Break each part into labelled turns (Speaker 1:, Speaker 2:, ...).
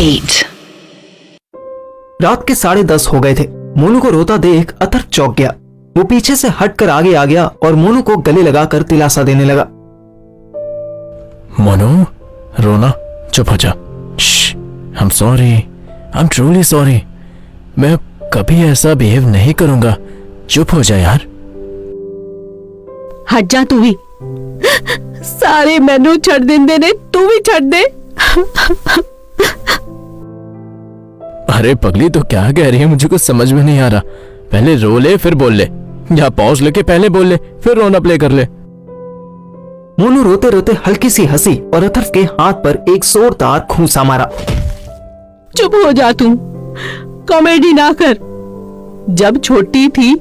Speaker 1: 8।
Speaker 2: रात के 10:30 हो गए थे। मोनू को रोता देख अथर चौंक गया। वो पीछे से हटकर आगे आ गया और मोनू को गले लगाकर दिलासा देने लगा।
Speaker 3: मोनू, रोना, चुप हो जा। I am sorry, I am truly sorry. मैं कभी ऐसा बिहेव नहीं करूंगा। चुप हो जा यार।
Speaker 4: हट जा तू भी। सारे मैनू छड़ देंदे ने, तू भी छड़ दे।
Speaker 3: अरे पगली, तो क्या कह रही है? मुझे कुछ समझ में नहीं आ रहा। पहले रो ले फिर बोल ले, या पॉज लेके पहले बोल ले फिर रोना प्ले कर ले।
Speaker 2: मोनू रोते रोते हल्की सी हंसी और अथर्व के हाथ पर एक जोरदार घूंसा मारा।
Speaker 4: चुप हो जा तू, कॉमेडी ना कर। जब छोटी थी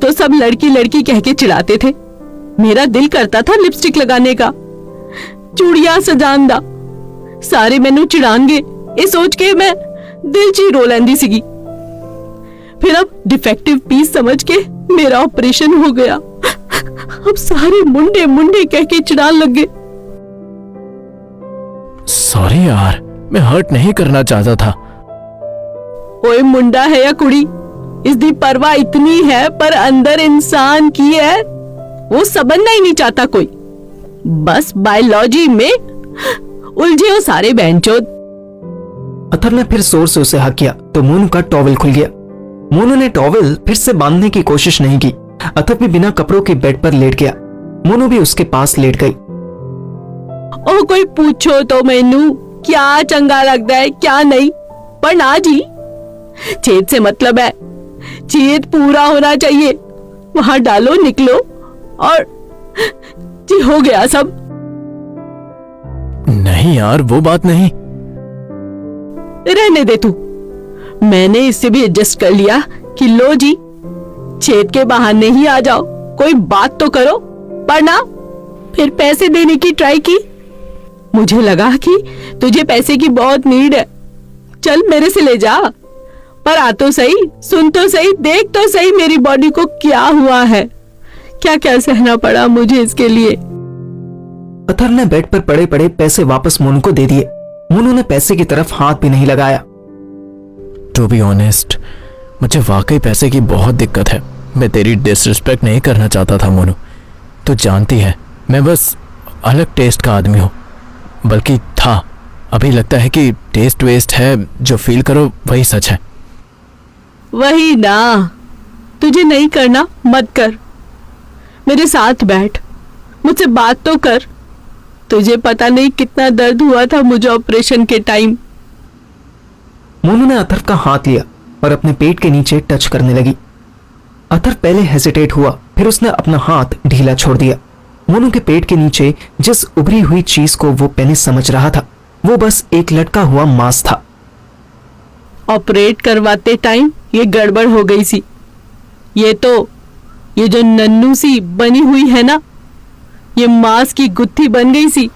Speaker 4: तो सब लड़की लड़की कह के चिढ़ाते थे। मेरा दिल करता था लिपस्टिक लगाने का, चूड़ियां सजान दा। सारे मैनू चिढ़ांगे ये सोच के मैं दिल ची रो लैंदी सीगी। फिर अब डिफेक्टिव पीस समझ के मेरा ऑपरेशन हो गया। अब सारे मुंडे मुंडे कह के चिढ़ान लगे।
Speaker 3: सॉरी यार, मैं हर्ट नहीं करना चाहता था।
Speaker 4: ओए मुंडा है या कुड़ी, इसकी परवाह इतनी है पर अंदर इंसान की है वो समझना ही नहीं चाहता कोई। बस बायोलॉजी में उलझे हो सारे बैंचोद।
Speaker 2: अथर ने फिर जोर से उसे हक किया तो मोनू का टॉवल खुल गया। मोनू ने टॉवल फिर से बांधने की कोशिश नहीं की। अथर भी बिना कपड़ों के बेड पर लेट गया। मोनू भी उसके पास लेट गई।
Speaker 4: ओ कोई पूछो तो मैनू क्या चंगा लगता है क्या नहीं, पर ना जी, छेद से मतलब है, छेद पूरा होना चाहिए। वहां डालो निकलो और जी हो गया सब।
Speaker 3: नहीं यार, वो बात नहीं।
Speaker 4: रहने दे तू, मैंने इससे भी एडजस्ट कर लिया कि लो जी, छेद के बहाने ही आ जाओ, कोई बात तो करो। पर ना, फिर पैसे देने की ट्राई की। मुझे लगा कि तुझे पैसे की बहुत नीड है, चल मेरे से ले जा। पर आ तो सही, सुन तो सही, देख तो सही मेरी बॉडी को क्या हुआ है, क्या क्या सहना पड़ा मुझे इसके लिए।
Speaker 2: अथर ने बेड पर पड़े पड़े पैसे वापस मोनू को दे दिए। मोनू ने पैसे की तरफ हाथ भी नहीं लगाया।
Speaker 3: टू बी ऑनेस्ट, मुझे वाकई पैसे की बहुत दिक्कत है। मैं तेरी डिसरिस्पेक्ट नहीं करना चाहता था मोनू, तू जानती है मैं बस अलग टेस्ट का आदमी हूँ। बल्कि था, अभी लगता है कि टेस्ट वेस्ट है, जो फील करो वही सच है।
Speaker 4: वही ना, तुझे नहीं करना मत कर, मेरे साथ बैठ, मुझसे बात तो कर। तुझे पता नहीं कितना दर्द हुआ था मुझे ऑपरेशन के टाइम।
Speaker 2: मोनू ने अथर्व का हाथ लिया और अपने पेट के नीचे टच करने लगी। अथर्व पहले हेजिटेट हुआ, फिर उसने अपना हाथ ढीला छोड़ दिया। मोनू के पेट के नीचे जिस उभरी हुई चीज को वो पेनिस समझ रहा था, वो बस एक लटका हुआ मांस था।
Speaker 4: ऑपरेट करवाते टाइम ये गड़बड़ हो गई सी। ये जो नन्नू सी बनी हुई है ना, ये मांस की गुत्थी बन गई सी।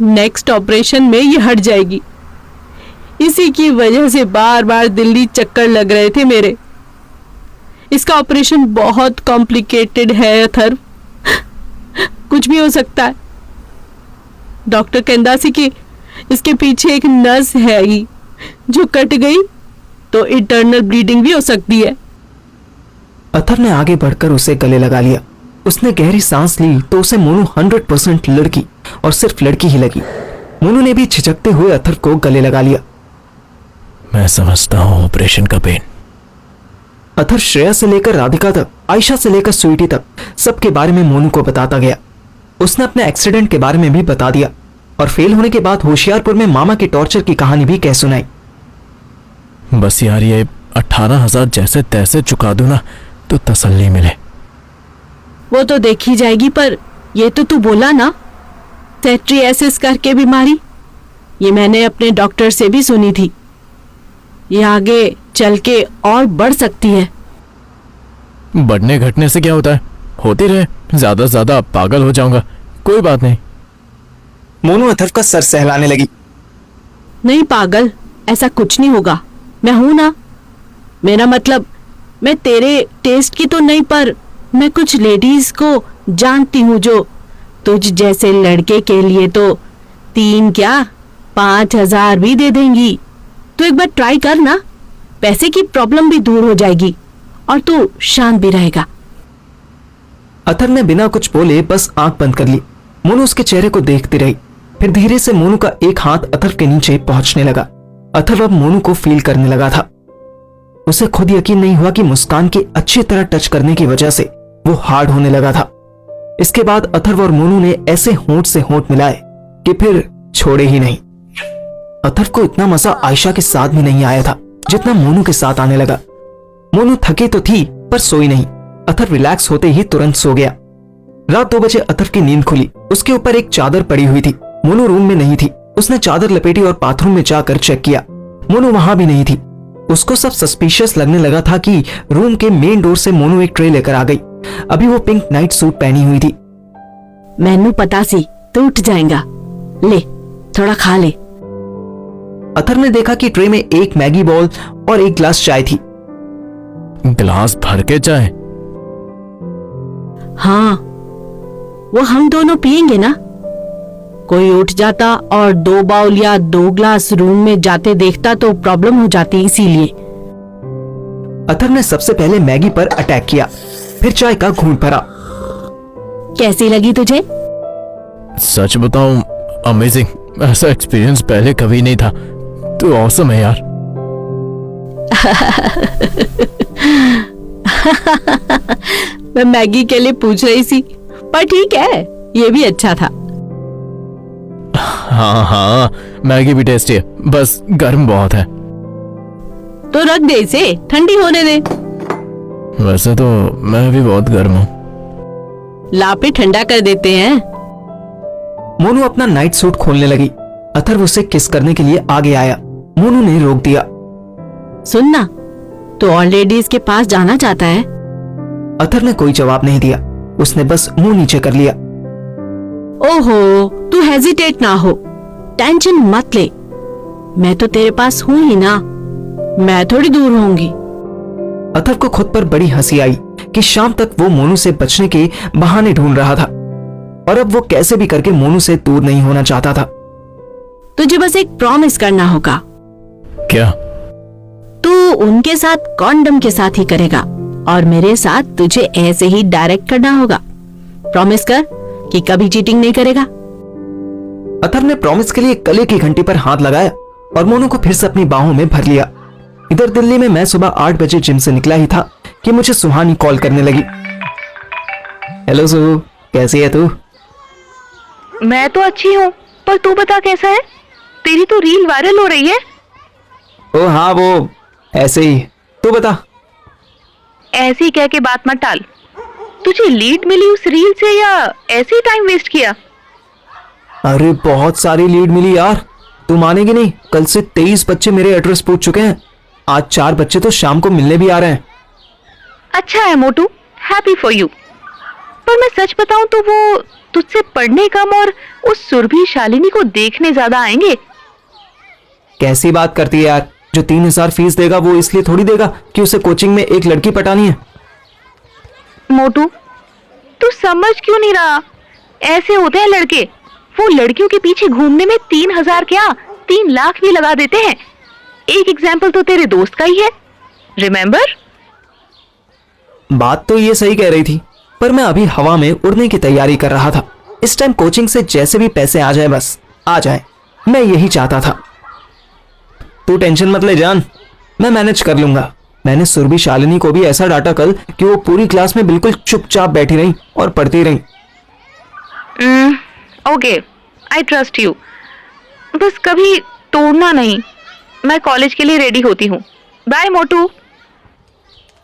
Speaker 4: नेक्स्ट ऑपरेशन में ये हट जाएगी। इसी की वजह से बार बार दिल्ली चक्कर लग रहे थे मेरे। इसका ऑपरेशन बहुत कॉम्प्लिकेटेड है अथर्व, कुछ भी हो सकता है। डॉक्टर कहता सी कि इसके पीछे एक नस है ही, जो कट गई तो इंटरनल ब्लीडिंग भी हो सकती है।
Speaker 2: अथर्व ने आगे बढ़कर उसे गले लगा लिया। उसने गहरी सांस ली तो उसे मोनू 100% लड़की और सिर्फ लड़की ही लगी। मोनू ने भी झिझकते हुए अथर्व को गले लगा लिया।
Speaker 3: मैं समझता हूँ ऑपरेशन का पेन।
Speaker 2: अथर्व श्रेया से लेकर राधिका तक, आयशा से लेकर स्वीटी तक सबके बारे में मोनू को बताता गया। उसने अपने एक्सीडेंट के बारे में भी बता दिया और फेल होने के बाद होशियारपुर में मामा के टॉर्चर की कहानी भी कह सुनाई।
Speaker 3: बस यार, ये 18,000 जैसे तैसे चुका दूं ना तो तसल्ली मिले।
Speaker 4: वो तो देखी जाएगी, पर ये तो तू बोला ना, सेट्रियासिस करके बीमारी, ये मैंने अपने डॉक्टर से भी सुनी थी। ये आगे चल के और बढ़ सकती है।
Speaker 3: बढ़ने घटने से क्या होता है, होती रहे, ज्यादा से ज्यादा पागल हो जाऊंगा, कोई बात नहीं।
Speaker 2: मोनू अथर्व का सर सहलाने लगी।
Speaker 4: नहीं पागल, ऐसा कुछ नहीं होगा, मैं हूं ना। मेरा मतलब, मैं तेरे टेस्ट की तो नहीं, पर मैं कुछ लेडीज को जानती हूँ जो तुझ जैसे लड़के के लिए तो 3 क्या 5,000 भी दे देंगी। तो एक बार ट्राई कर ना, पैसे की प्रॉब्लम भी दूर हो जाएगी और तू शांत भी रहेगा।
Speaker 2: अथर ने बिना कुछ बोले बस आंख बंद कर ली। मोनू उसके चेहरे को देखती रही। फिर धीरे से मोनू का एक हाथ अथर के नीचे पहुंचने लगा। अथर अब मोनू को फील करने लगा था। उसे खुद यकीन नहीं हुआ कि मुस्कान के अच्छी तरह टच करने की वजह से वो हार्ड होने लगा था। इसके बाद अथर्व और मोनू ने ऐसे होंठ से होंठ मिलाए कि फिर छोड़े ही नहीं। अथर्व को इतना मजा आयशा के साथ भी नहीं आया था जितना मोनू के साथ आने लगा। मोनू थकी तो थी पर सोई नहीं। अथर्व रिलैक्स होते ही तुरंत सो गया। रात 2 बजे अथर्व की नींद खुली। उसके ऊपर एक चादर पड़ी हुई थी। मोनू रूम में नहीं थी। उसने चादर लपेटी और बाथरूम में जाकर चेक किया। मोनू वहां भी नहीं थी। उसको सब सस्पिशियस लगने लगा था कि रूम के मेन डोर से मोनू एक ट्रे लेकर आ गई। अभी वो पिंक नाइट सूट पहनी हुई थी।
Speaker 4: मैनू पता सी तू उठ जाएगा, ले थोड़ा खा ले।
Speaker 2: अथर्व ने देखा कि ट्रे में एक मैगी बॉल और एक ग्लास चाय थी।
Speaker 3: गिलास भर के चाय?
Speaker 4: हाँ, वो हम दोनों पिएंगे ना। कोई उठ जाता और 2 बाउल या 2 ग्लास रूम में जाते देखता तो प्रॉब्लम हो जाती, इसीलिए।
Speaker 2: अथर्व ने सबसे पहले मैगी पर अटैक किया, फिर चाय का घूंट भरा।
Speaker 4: कैसी लगी तुझे?
Speaker 3: सच बताऊं, अमेजिंग। ऐसा एक्सपीरियंस पहले कभी नहीं था। तू ऑसम है यार।
Speaker 4: मैं मैगी के लिए पूछ रही थी, पर ठीक है, ये भी अच्छा था।
Speaker 3: हाँ हाँ, मैगी भी टेस्टी है, बस गर्म बहुत है।
Speaker 4: तो रख दे इसे, ठंडी होने दे।
Speaker 3: वैसे तो मैं भी बहुत गर्म हूँ।
Speaker 4: ला पे ठंडा कर देते हैं।
Speaker 2: मोनू अपना नाइट सूट खोलने लगी। अथर्व उसे किस करने के लिए आगे आया। मोनू ने रोक दिया।
Speaker 4: सुनना, तो और लेडीज के पास जाना चाहता है?
Speaker 2: अथर्व ने कोई जवाब नहीं दिया। उसने बस मुंह नीचे कर लिया।
Speaker 4: ओहो, तू हेजिटेट ना हो, टेंशन मत ले। मैं तो तेरे पास हूं ही ना, मैं थोड़ी दूर होंगी।
Speaker 2: अथर्व को खुद पर बड़ी हंसी आई कि शाम तक वो मोनू से बचने के बहाने ढूंढ रहा था और अब वो कैसे भी करके मोनू से दूर नहीं होना चाहता था।
Speaker 4: तुझे बस एक प्रॉमिस करना होगा।
Speaker 3: क्या?
Speaker 4: तू उनके साथ कॉन्डम के साथ ही करेगा और मेरे साथ तुझे ऐसे ही डायरेक्ट करना होगा। प्रॉमिस कर कि कभी चीटिंग नहीं करेगा।
Speaker 2: अथर्व ने प्रॉमिस के लिए गले की घंटी पर हाथ लगाया और मोनू को फिर से अपनी बाहों में भर लिया। इधर दिल्ली में मैं सुबह 8 बजे जिम से निकला ही था कि मुझे सुहानी कॉल करने लगी। हेलो सुहू, कैसी है तू?
Speaker 1: मैं तो अच्छी हूँ, पर तू बता कैसा है? तेरी तो रील वायरल हो रही है।
Speaker 2: ओ हाँ, वो ऐसे ही। तू बता।
Speaker 1: ऐसे ही कह के बात मत टाल। तुझे लीड मिली उस रील से या ऐसे ही टाइम वेस्ट किया?
Speaker 2: अरे बहुत सारी लीड मिली यार, तू मानेगी नहीं। कल से 23 बच्चे मेरे एड्रेस पूछ चुके हैं। आज 4 बच्चे तो शाम को मिलने भी आ रहे हैं।
Speaker 1: अच्छा है मोटू, हैप्पी फॉर यू। पर मैं सच बताऊं तो वो तुझसे पढ़ने कम और उस सुरभि शालिनी को देखने ज्यादा आएंगे।
Speaker 2: कैसी बात करती है यार? जो 3,000 फीस देगा वो इसलिए थोड़ी देगा कि उसे कोचिंग में एक लड़की पटानी है।
Speaker 1: मोटू, तू समझ क्यों नहीं रहा? ऐसे होते हैं लड़के, वो लड़कियों के पीछे घूमने में 3,000 क्या 3 लाख भी लगा देते हैं। एक एग्जाम्पल तो तेरे दोस्त का ही है, रिमेम्बर?
Speaker 2: बात तो ये सही कह रही थी, पर मैं अभी हवा में उड़ने की तैयारी कर रहा था। इस टाइम कोचिंग से जैसे भी पैसे आ जाए, बस आ जाए, मैं यही चाहता था। तू टेंशन मत ले जान, मैं मैनेज कर लूंगा। मैंने सुरभि शालिनी को भी ऐसा डांटा कल कि वो पूरी क्लास में बिल्कुल चुपचाप बैठी रही और पढ़ती रही।
Speaker 1: Okay, I trust you. बस कभी तोड़ना नहीं। मैं कॉलेज के लिए रेडी होती हूँ। बाय मोटू।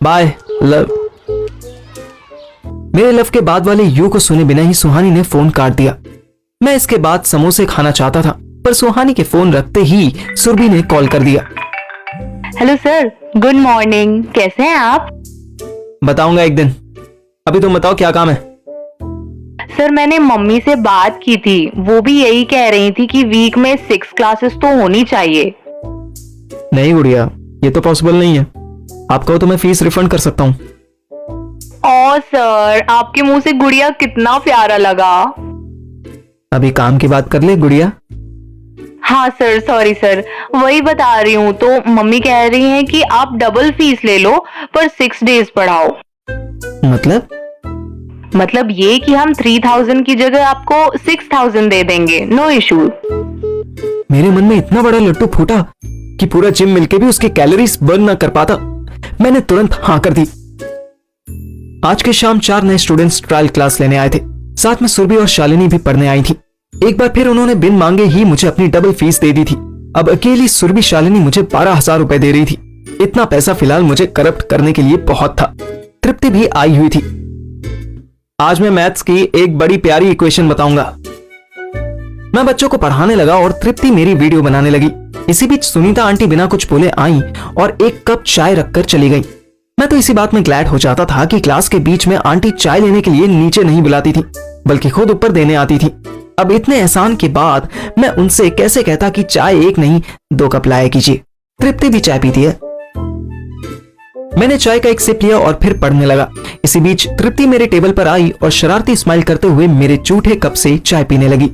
Speaker 2: Bye love. मेरे लव के बाद वाले यू को सुने बिना ही सुहानी ने फोन काट दिया। मैं इसके बाद समोसे खाना चाहता था, पर सुहानी के फोन रखते ही सुरभि ने कॉल कर दिया।
Speaker 1: Hello sir, good morning. कैसे हैं आप?
Speaker 2: बताऊंगा एक दिन, अभी तुम बताओ क्या काम है?
Speaker 1: सर, मैंने मम्मी से बात की थी, वो भी यही कह रही थी कि वीक में 6 क्लासेस तो होनी चाहिए।
Speaker 2: नहीं गुड़िया, ये तो पॉसिबल नहीं है। आप कहो तो मैं फीस रिफंड कर सकता हूँ।
Speaker 1: ओ सर, आपके मुंह से गुड़िया कितना प्यारा लगा।
Speaker 2: अभी काम की बात कर ले गुड़िया।
Speaker 1: हाँ सर, सॉरी सर, वही बता रही हूँ। तो मम्मी कह रही हैं कि आप डबल फीस ले लो पर 6 डेज पढ़ाओ। मतलब ये कि हम 3000 की जगह आपको 6000 दे देंगे, नो इशू।
Speaker 2: मेरे मन में इतना बड़ा लड्डू फूटा कि पूरा जिम मिलके भी उसके कैलोरीज बर्न ना कर पाता। मैंने तुरंत हाँ कर दी। आज के शाम 4 नए स्टूडेंट्स ट्रायल क्लास लेने आए थे। साथ में सुरभि और शालिनी भी पढ़ने आई थी। एक बार फिर उन्होंने बिन मांगे ही मुझे अपनी डबल फीस दे दी थी। अब अकेली सुरभि शालिनी मुझे 12,000 रुपए दे रही थी। इतना पैसा फिलहाल मुझे करप्ट करने के लिए बहुत था। तृप्ति भी आई हुई थी। आज मैं मैथ्स की एक बड़ी प्यारी इक्वेशन बताऊंगा। मैं बच्चों को पढ़ाने लगा और तृप्ति मेरी वीडियो बनाने लगी। इसी बीच सुनीता आंटी बिना कुछ बोले आई और एक कप चाय रखकर चली गई। मैं तो इसी बात में ग्लैड हो जाता था कि क्लास के बीच में आंटी चाय लेने के लिए नीचे नहीं बुलाती थी, बल्कि खुद ऊपर देने आती थी। अब इतने एहसान के बाद मैं उनसे कैसे कहता कि चाय एक नहीं 2 कप लाया कीजिए। तृप्ति भी चाय पीती है। मैंने चाय का एक सिप लिया और फिर पढ़ने लगा। इसी बीच तृप्ति मेरे टेबल पर आई और शरारती स्माइल करते हुए मेरे जूठे कप से चाय पीने लगी।